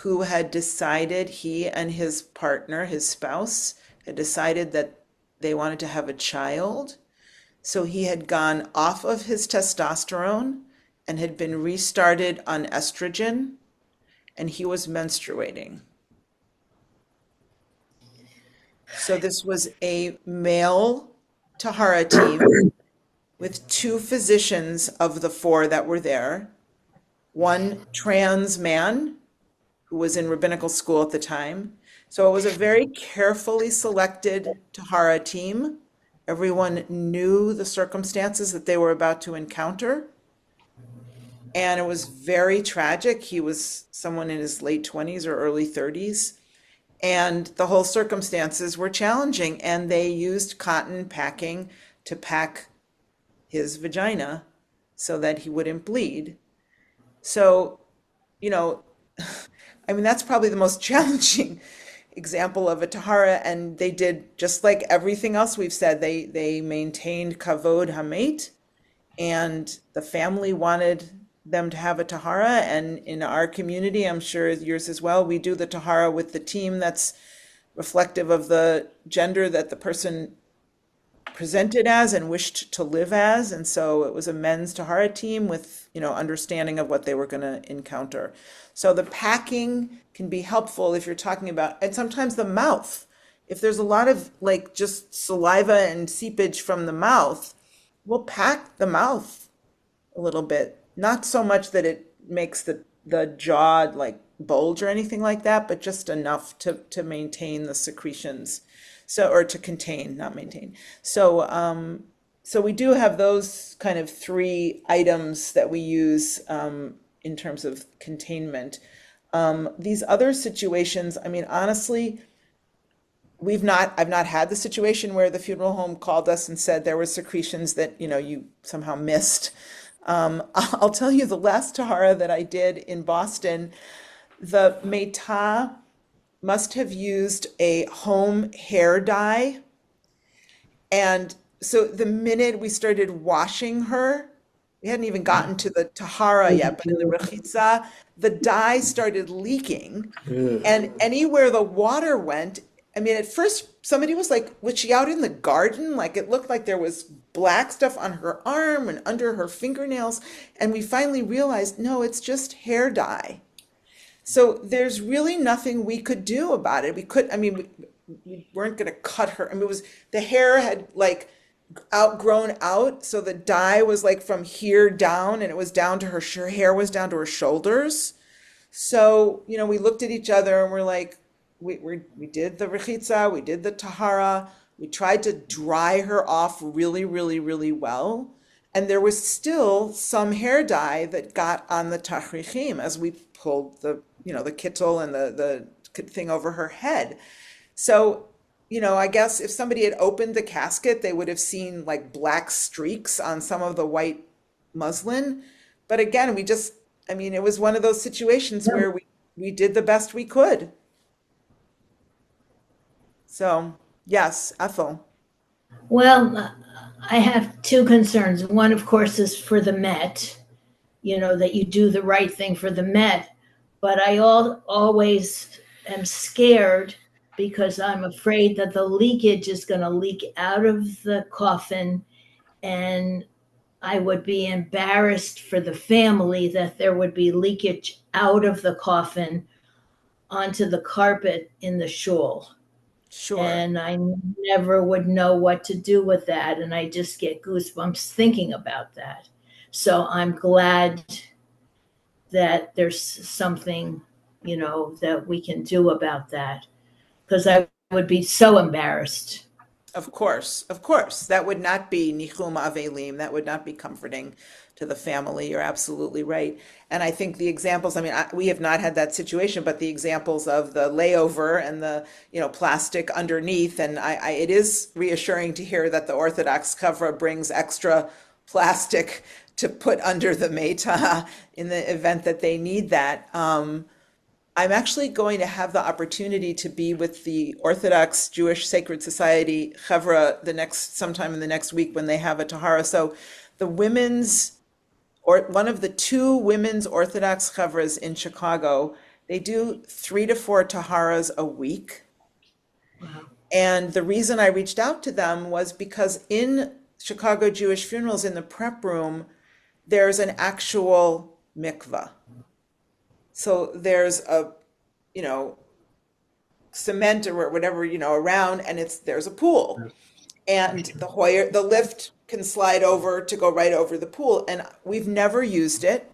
who had decided, he and his partner, his spouse, had decided that they wanted to have a child. So he had gone off of his testosterone and had been restarted on estrogen, and he was menstruating. So this was a male Tahara team with two physicians of the four that were there, one trans man who was in rabbinical school at the time. So it was a very carefully selected Tahara team. Everyone knew the circumstances that they were about to encounter. And it was very tragic. He was someone in his late 20s or early 30s. And the whole circumstances were challenging. And they used cotton packing to pack his vagina so that he wouldn't bleed. So, that's probably the most challenging example of a Tahara. And they did just like everything else we've said. They maintained kavod hamet, and the family wanted them to have a Tahara. And in our community, I'm sure yours as well, we do the Tahara with the team that's reflective of the gender that the person presented as and wished to live as. And so it was a men's Tahara team with, understanding of what they were going to encounter. So the packing can be helpful if you're talking about, and sometimes the mouth. If there's a lot of just saliva and seepage from the mouth, we'll pack the mouth a little bit. Not so much that it makes the jaw bulge or anything like that, but just enough to maintain the secretions. So, or to contain, not maintain. So, so we do have those kind of three items that we use in terms of containment. These other situations, I mean, honestly, I've not had the situation where the funeral home called us and said there were secretions that, you somehow missed. I'll tell you the last Tahara that I did in Boston, the Meta must have used a home hair dye. And so the minute we started washing her, we hadn't even gotten to the Tahara yet, but in the Rechitza, the dye started leaking.
Ugh.
And anywhere the water went, I mean, at first somebody was like, was she out in the garden? Like it looked like there was black stuff on her arm and under her fingernails. And we finally realized, no, it's just hair dye. So there's really nothing we could do about it. I mean, we weren't going to cut her. I mean, the hair had like outgrown out. So the dye was like from here down and it was down to her hair was down to her shoulders. So, we looked at each other and we're like, we did the Rechitza, we did the Tahara, we tried to dry her off really, really, really well. And there was still some hair dye that got on the tachrichim as we pulled the kittel and the thing over her head. So, I guess if somebody had opened the casket, they would have seen like black streaks on some of the white muslin. But again, it was one of those situations where we did the best we could. So, yes, Ethel.
Well, I have two concerns. One, of course, is for the Met, that you do the right thing for the Met. But I always am scared because I'm afraid that the leakage is going to leak out of the coffin, and I would be embarrassed for the family that there would be leakage out of the coffin onto the carpet in the shul.
Sure.
And I never would know what to do with that. And I just get goosebumps thinking about that. So I'm glad that there's something, that we can do about that. Because I would be so embarrassed.
Of course. That would not be nichum avelim. That would not be comforting to the family. You're absolutely right. And I think the examples, we have not had that situation, but the examples of the layover and the, plastic underneath. And it is reassuring to hear that the Orthodox kavra brings extra plastic to put under the meta in the event that they need that. I'm actually going to have the opportunity to be with the Orthodox Jewish Sacred Society Chevra sometime in the next week when they have a Tahara. So the one of the two women's Orthodox Chevras in Chicago, they do 3 to 4 Taharas a week.
Wow.
And the reason I reached out to them was because in Chicago Jewish funerals in the prep room, there's an actual mikvah. So there's a, cement or whatever, around, and there's a pool. And the lift can slide over to go right over the pool. And we've never used it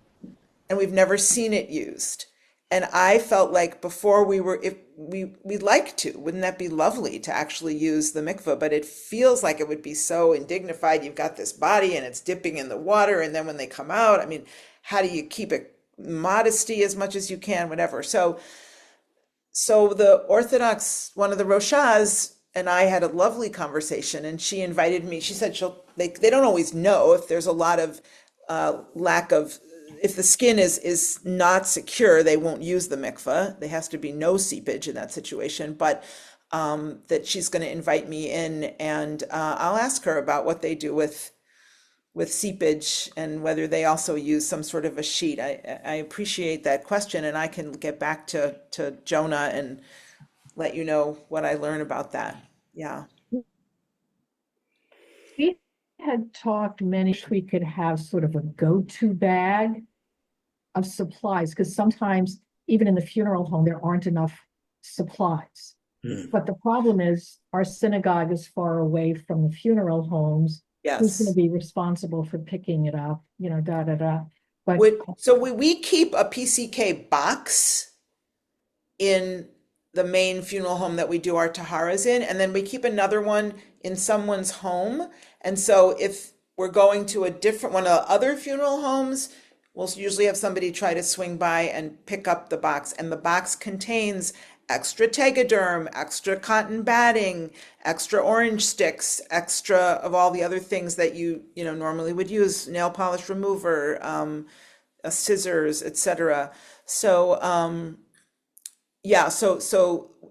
and we've never seen it used. And I felt like if we'd like to, wouldn't that be lovely to actually use the mikveh? But it feels like it would be so indignified. You've got this body and it's dipping in the water. And then when they come out, how do you keep it modesty as much as you can, whatever. So the Orthodox, one of the Roshas and I had a lovely conversation and she invited me. She said they don't always know if there's a lot of lack of, if the skin is not secure, they won't use the mikveh. There has to be no seepage in that situation, but that she's going to invite me in and I'll ask her about what they do with seepage and whether they also use some sort of a sheet. I appreciate that question and I can get back to Jonah and let you know what I learn about that. Yeah.
We had talked we could have sort of a go-to bag of supplies because sometimes even in the funeral home, there aren't enough supplies. But the problem is our synagogue is far away from the funeral homes. Who's going to
Yes.
be responsible for picking it up? But
So we keep a PCK box in the main funeral home that we do our Taharas in, and then we keep another one in someone's home. And so if we're going to a different one of the other funeral homes, we'll usually have somebody try to swing by and pick up the box. And the box contains extra Tegaderm, extra cotton batting, extra orange sticks, extra of all the other things that you know normally would use, nail polish remover, scissors, etc. So yeah,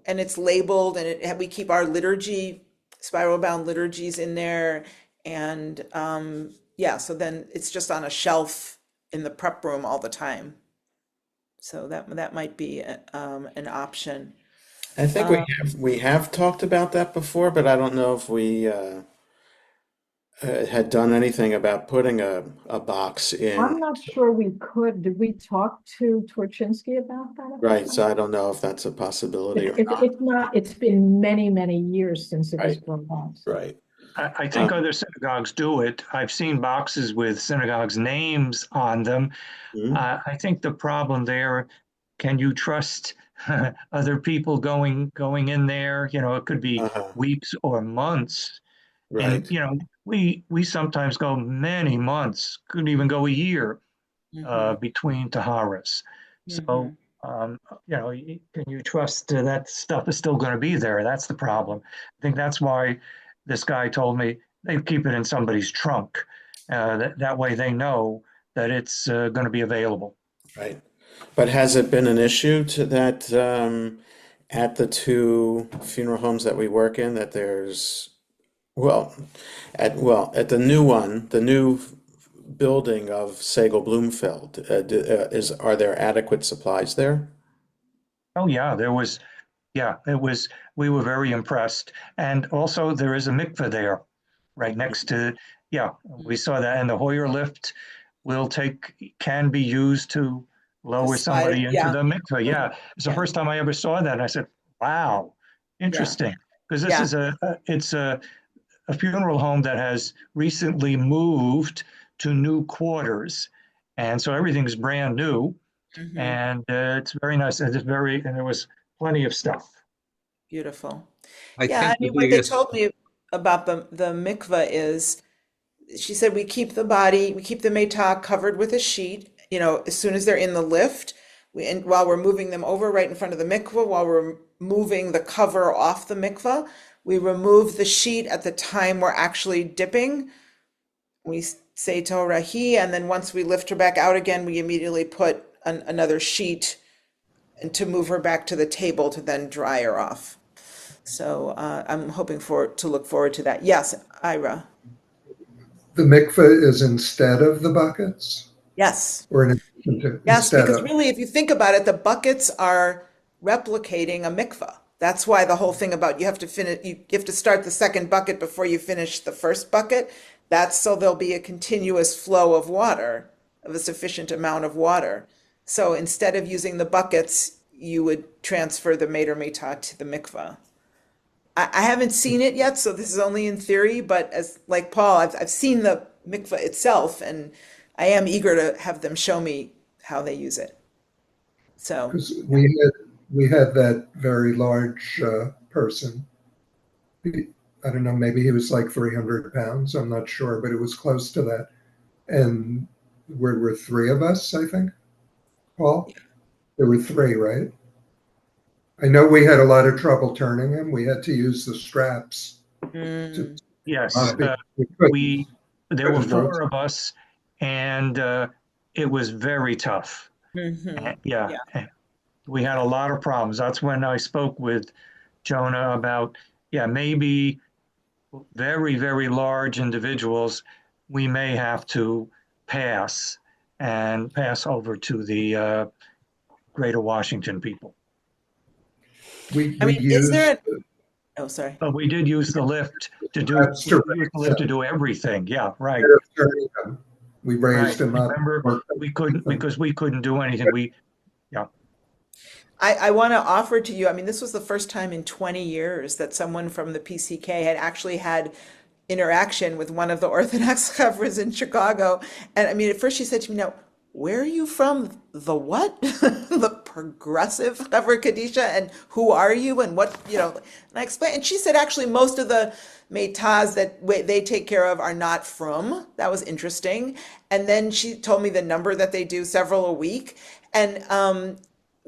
and it's labeled, and we keep our liturgy, spiral bound liturgies in there, and yeah, so then it's just on a shelf in the prep room all the time. So that might be an option.
I think we have talked about that before, but I don't know if we had done anything about putting a box in.
I'm not sure we could. Did we talk to Torchinsky about that at the
Right, so
time?
I don't know if that's a possibility or not.
It's not, it's been many, many years since it was
Right,
brought up.
right.
I think other synagogues do it. I've seen boxes with synagogues' names on them.
Mhm.
I think the problem there, can you trust other people going in there? You know, it could be
Uh-huh,
weeks or months. And,
right.
you know, we sometimes go many months, could even go a year
Hmm.
between Taharas. So,
Hmm.
you know, can you trust that stuff is still going to be there? That's the problem. I think that's why this guy told me they keep it in somebody's trunk. That way they know that it's going to be available.
Right. But has it been an issue to that at the two funeral homes that we work in that there's well at the new one, the new building of Sagel Bloomfield, is are there adequate supplies there?
Oh yeah, yeah, it was, we were very impressed. And also there is a mikveh there right next to, yeah, we saw that. And the Hoyer lift can be used to
To
lower
slide it,
somebody into
yeah,
the mikveh. Yeah, it's the
yeah,
first time I ever saw that. And I said, wow,
yeah,
interesting. Because this
yeah.
is it's a funeral home that has recently moved to new quarters. And so everything's brand new,
Hmm.
and it's very nice. And and there was plenty of stuff.
Beautiful.
I
Yeah, I
think the
mean, what they
biggest
told me about the mikvah is, she said we keep the body, we keep the matah covered with a sheet, you know, as soon as they're in the lift, and while we're moving them over right in front of the mikvah, while we're moving the cover off the mikvah, we remove the sheet at the time we're actually dipping. We say Torahi, and then once we lift her back out again, we immediately put another sheet and to move her back to the table to then dry her off. So I'm hoping to look forward to that. Yes, Ira.
The mikveh is instead of the buckets,
Yes.
or in addition to,
Yes,
instead
because
of.
really, if you think about it, the buckets are replicating a mikvah. That's why the whole thing about you have to finish, you have to start the second bucket before you finish the first bucket. That's so there'll be a continuous flow of water, of a sufficient amount of water. So instead of using the buckets, you would transfer the Mater Metah to the mikvah. I haven't seen it yet, so this is only in theory, but as like Paul, I've seen the mikvah itself, and I am eager to have them show me how they use it. So,
Because we had that very large person. I don't know, maybe he was like 300 pounds. I'm not sure, but it was close to that. And there were three of us, I think, Paul. There were three, right? I know we had a lot of trouble turning him. We had to use the straps to
mm,
Yes,
we couldn't,
we there were
couldn't
four
rotate.
of us, and it was very tough.
hmm,
Yeah,
yeah,
we had a lot of problems. That's when I spoke with Jonah about, yeah, maybe very, very large individuals, we may have to pass pass over to the Greater Washington people.
We
I
we
mean, is there
used
an, oh, sorry.
But we did use the lift to do,
straps
we
to
did use the
raise
lift to
him.
do everything. Yeah, right,
Instead of turning him, we
right.
raised him up,
Remember,
worked
we couldn't,
him.
because we couldn't do anything. Yeah,
I want to offer to you, I mean, this was the first time in 20 years that someone from the PCK had actually had interaction with one of the Orthodox covers in Chicago. And I mean, at first she said to me, now, where are you from? The what? The Progressive Chevra Kadisha, and who are you and what, and I explained, and she said actually most of the Meitas that they take care of are not from. That was interesting. And then she told me the number that they do, several a week. And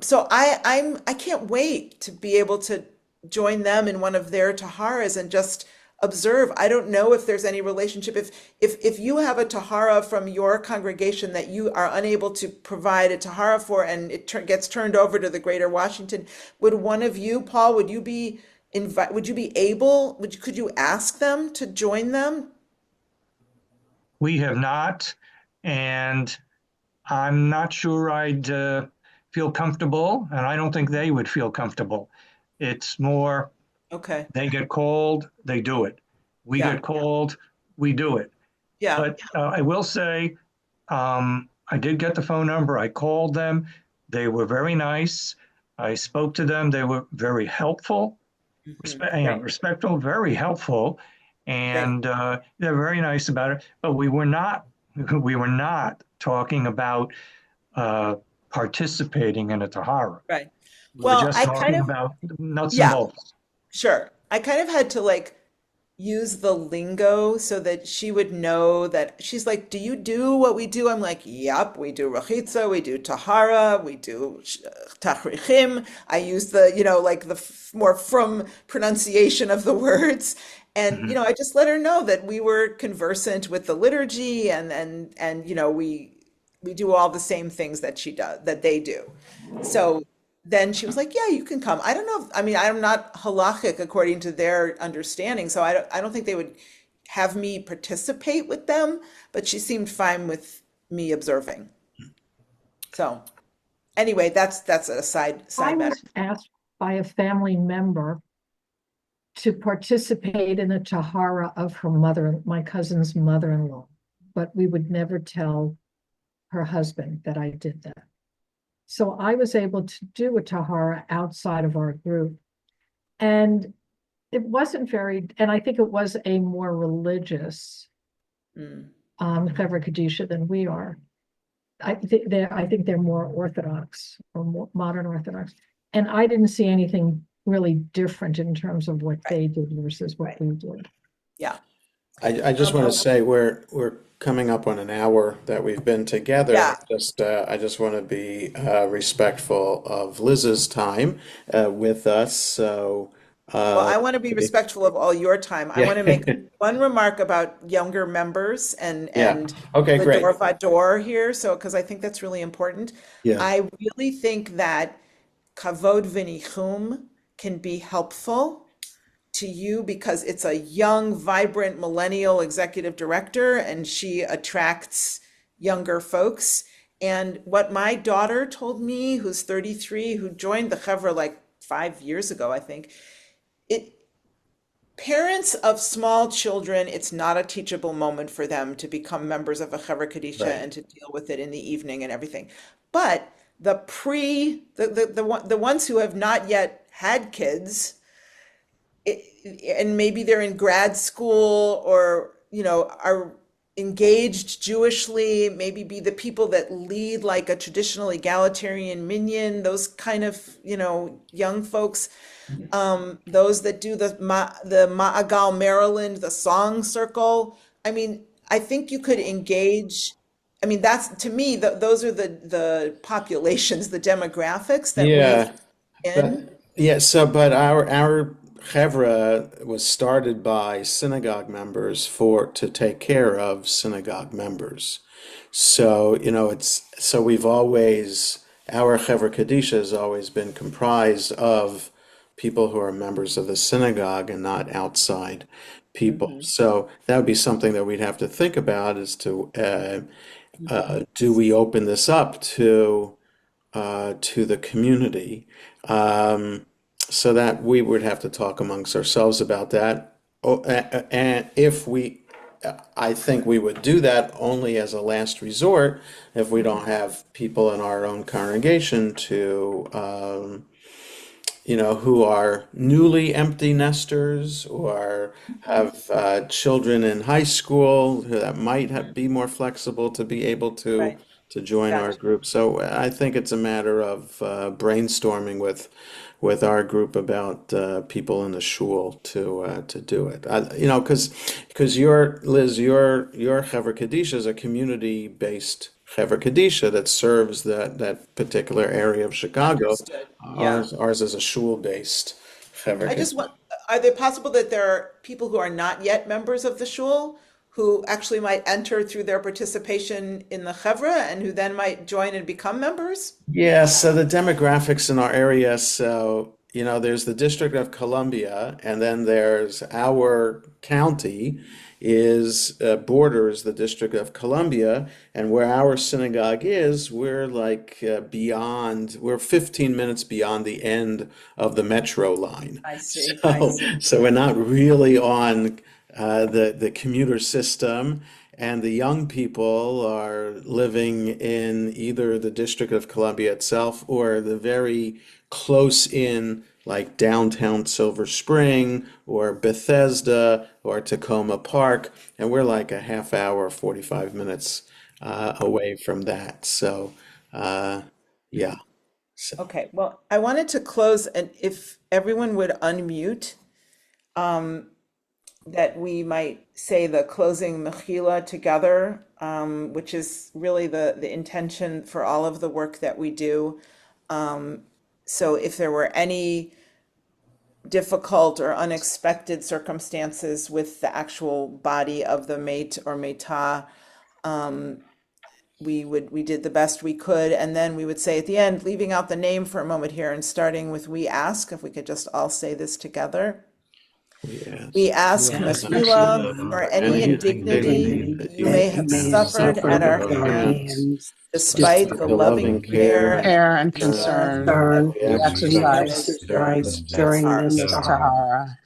so I can't wait to be able to join them in one of their Taharas and just observe. I don't know if there's any relationship. If you have a Tahara from your congregation that you are unable to provide a Tahara for, and it gets turned over to the Greater Washington, would one of you, Paul, would you be would you be able, could you ask them to join them?
We have not, and I'm not sure I'd feel comfortable, and I don't think they would feel comfortable. It's more
Okay.
they get called, they do it. We
Yeah.
get called, we do it.
Yeah.
But I will say, I did get the phone number. I called them. They were very nice. I spoke to them. They were very helpful,
Great.
respectful, very helpful,
Great.
and they're very nice about it. But we were not talking about participating in a tahara.
Right.
We were
Well,
just
I kind
talking
of,
about nuts and
yeah,
bolts.
sure. I kind of had to like use the lingo so that she would know that she's like, do you do what we do? I'm like, yep, we do rachitza, we do tahara, we do tachrichim. I use the, like the more from pronunciation of the words. And,
Mhm.
I just let her know that we were conversant with the liturgy and, we do all the same things that she does, that they do. So then she was like, "Yeah, you can come." I don't know. I mean, I'm not halachic according to their understanding, so I don't think they would have me participate with them. But she seemed fine with me observing. So anyway, that's a
I
side matter.
was asked by a family member to participate in a tahara of her mother, my cousin's mother-in-law, but we would never tell her husband that I did that. So I was able to do a tahara outside of our group. And it wasn't very, and I think it was a more religious
Mm.
Chevra Kadisha than we are. I think they're more Orthodox or more modern Orthodox. And I didn't see anything really different in terms of what they did versus what
Right.
we did.
Yeah.
I just want to say we're coming up on an hour that we've been together.
Yeah.
I just want to be respectful of Liz's time with us. So
Well, I want to be respectful of all your time. I
yeah,
want to make one remark about younger members and
yeah.
and
Okay,
the
great.
door vador here. So, because I think that's really important.
Yeah,
I really think that kavod v'nichum can be helpful to you because it's a young, vibrant millennial executive director and she attracts younger folks. And what my daughter told me, who's 33, who joined the Chevra like 5 years ago, I think, it parents of small children, it's not a teachable moment for them to become members of a Chevra Kadisha
right.
and to deal with it in the evening and everything. But the ones who have not yet had kids, and maybe they're in grad school or are engaged Jewishly, maybe be the people that lead like a traditional egalitarian minyan, those kind of young folks, those that do the Ma'agal Maryland, the song circle. I mean, I think you could engage. I mean, that's to me, those are the populations, the demographics that we
Yeah,
in.
but yeah. So, but our chevra was started by synagogue members to take care of synagogue members. So, we've always, our Chevra Kadisha has always been comprised of people who are members of the synagogue and not outside people.
Mhm,
So that would be something that we'd have to think about as to
mhm,
do we open this up to the community? So that we would have to talk amongst ourselves about that. Oh, and if we, I think we would do that only as a last resort if we don't have people in our own congregation who are newly empty nesters or have children in high school who that might be more flexible to be able to
right.
to join our
Gotcha.
group. So I think it's a matter of brainstorming with our group about people in the shul to do it. Because your Chevra Kadisha is a community-based Chevra Kadisha that serves that particular area of Chicago.
Understood. Yeah.
Ours is a shul-based Chevra
I just
Kadisha.
want, are they possible that there are people who are not yet members of the shul who actually might enter through their participation in the chevra and who then might join and become members?
Yeah, so the demographics in our area, so there's the District of Columbia, and then there's our county is borders the District of Columbia, and where our synagogue is, we're like we're 15 minutes beyond the end of the metro line.
I see. I
So,
see.
so we're not really on the commuter system, and the young people are living in either the District of Columbia itself or the very close in, like downtown Silver Spring or Bethesda or Tacoma Park, and we're like a half hour, 45 minutes away from that. So, yeah. So,
Okay, well, I wanted to close, and if everyone would unmute, that we might say the closing mechila together, which is really the intention for all of the work that we do. So if there were any difficult or unexpected circumstances with the actual body of the mate or meta, we did the best we could, and then we would say at the end, leaving out the name for a moment here and starting with we ask, if we could just all say this together.
yes.
We ask
Yes,
Mechila
Mechila,
for
For
any
any
indignity
indignity that
you
you
may
may
have
have
suffered at
suffered
our
at our
hands,
hands,
despite
despite
the
the
loving
loving
care
care
and
care and
concern
concern
that
Concern
we
we
we
we
exercise
exercise
exercise
during
exercise at
during
Tahara.
this
in
time.
Tahara.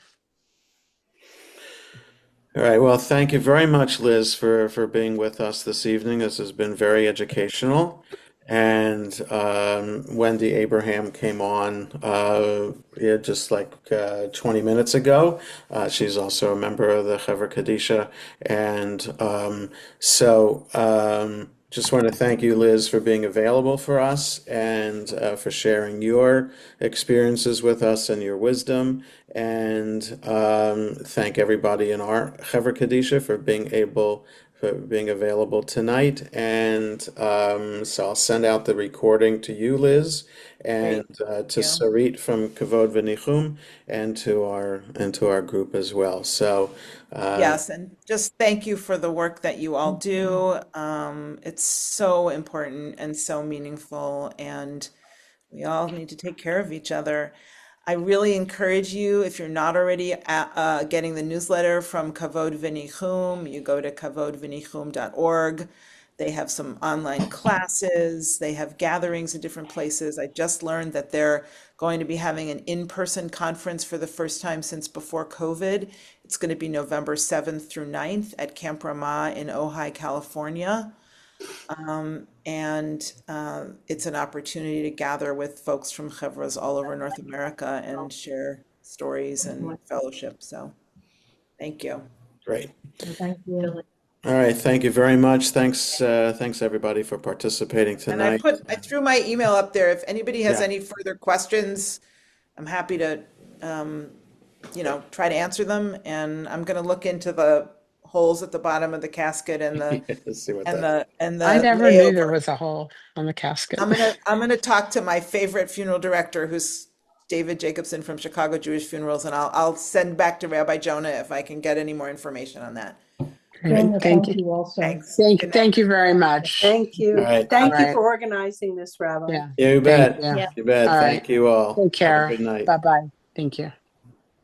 All right. Well, thank you very much, Liz, for being with us this evening. This has been very educational. And Wendy Abraham came on yeah, just like 20 minutes ago. She's also a member of the Chevra Kadisha. And just want to thank you, Liz, for being available for us and for sharing your experiences with us and your wisdom. And thank everybody in our Chevra Kadisha for being available tonight. And so I'll send out the recording to you, Liz, and
Great,
to
thank you.
Sarit from Kavod V'Nichum, and to our group as well. So
Yes, and just thank you for the work that you all do. It's so important and so meaningful, and we all need to take care of each other. I really encourage you, if you're not already getting the newsletter from Kavod V'Nichum, you go to kavodv'nichum.org. They have some online classes. They have gatherings in different places. I just learned that they're going to be having an in-person conference for the first time since before COVID. It's going to be November 7th through 9th at Camp Ramah in Ojai, California. And it's an opportunity to gather with folks from chevras all over North America and share stories and fellowship. So thank you.
great.
thank you.
All right. Thank you very much. Thanks everybody for participating
And I
tonight.
threw my email up there. If anybody has
Yeah.
any further questions, I'm happy to, try to answer them. And I'm going to look into the holes at the bottom of the casket and the
Let's see what
and
that.
I
the
never knew there
layover.
was a hole on the casket.
I'm gonna talk to my favorite funeral director, who's David Jacobson from Chicago Jewish Funerals, and I'll send back to Rabbi Jonah if I can get any more information on that.
Great.
Jonah,
Thank
thank
you.
you also.
Thanks.
Thank
Good night.
thank you very much.
Thank
All
you.
right.
Thank
All
you
right.
for organizing this, Rabbi.
Yeah.
You
Thank
bet.
you.
You bet.
All right.
Thank you all.
Take
Have a
care.
good night.
Bye-bye. Thank you.